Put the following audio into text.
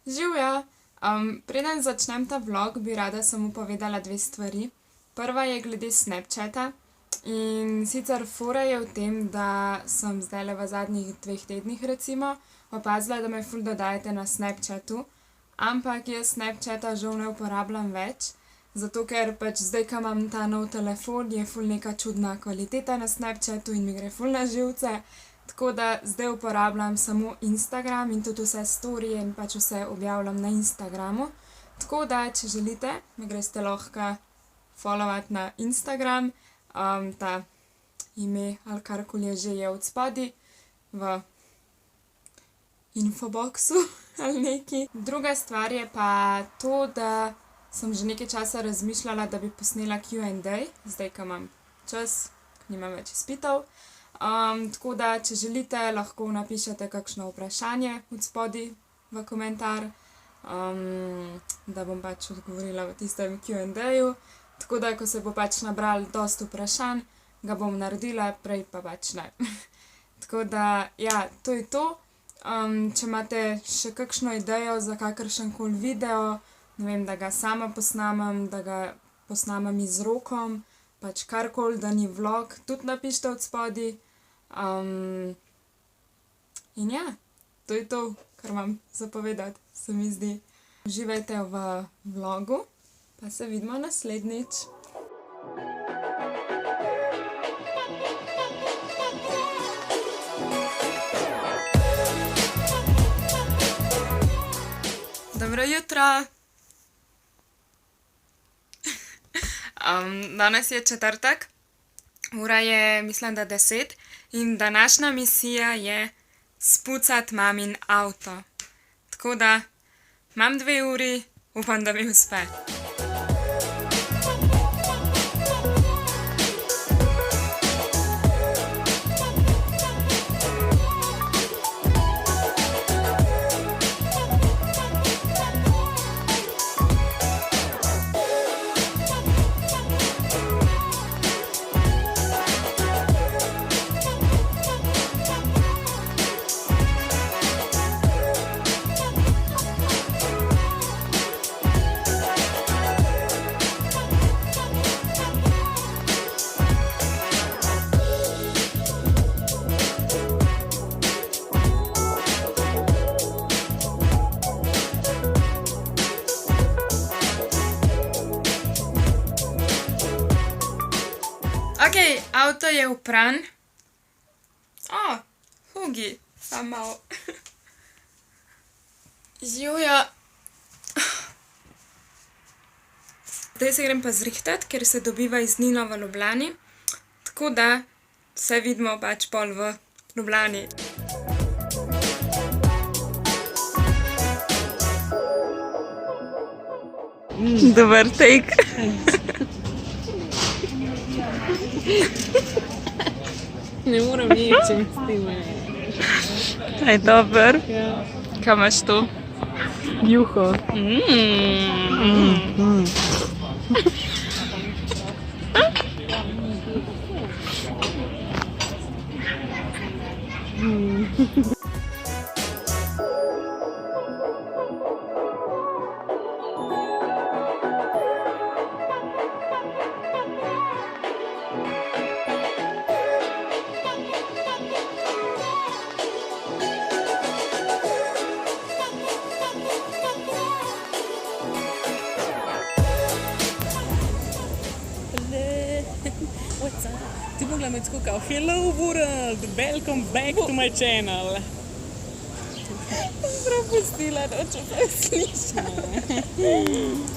Živjo! Preden začnem ta vlog, bi rada samo povedala dve stvari. Prva je glede Snapchata. In sicer fora je v tem, da sem zdajle v zadnjih 2 tednih recimo opazila, da me ful dodajate na Snapchatu, ampak jaz Snapchata žal ne uporabljam več, zato ker pač zdaj, ko imam ta nov telefon, je ful neka čudna kvaliteta na Snapchatu in mi gre ful na živce. Tako da zdaj uporabljam samo Instagram in tudi vse storije in pač vse objavljam na Instagramu. Tako da, če želite, me greste lahko followat na Instagram. Ta ime ali karkoli je že je od spodaj v infoboxu ali neki. Druga stvar je pa to, da sem že nekaj časa razmišljala, da bi posnela Q&A, zdaj, ko imam čas, nimam več izpitov. Tako da, če želite, lahko napišete kakšno vprašanje od spodaj v komentar, da bom pač odgovorila v tistem Q&A-ju. Tako da, ko se bo pač nabralo dosti vprašanj, ga bom naredila, prej pa pač ne. Tako da, ja, to je to. Če imate še kakšno idejo za kakršenkoli video, ne vem, da ga sama posnamem, da ga posnamem z rokom, pač karkoli, da ni vlog, tudi napišite od spodaj. In ja, to je to, kar imam za povedati, se mi zdi. Uživajte v vlogu, pa se vidimo naslednjič. Dobro jutro! Danes je četrtek, ura je, mislim, da 10 in današnja misija je spucati mamin avto. Tako da, imam 2 uri, upam, da mi uspe. Ok, avto je opran. O, Hugi, samo malo. Živjo. Zdaj se grem pa zrihtat, ker se dobiva iz Nino v Ljubljani. Tako da se vidimo pač pol v Ljubljani. Dober take. Ne moram ječem s time. Aj, dober. Ja. Kaj imaš tu? Juho. What's up? Ti mogla me tako kao, hello world, welcome back to my channel. Prav pustila, noče pa slišati.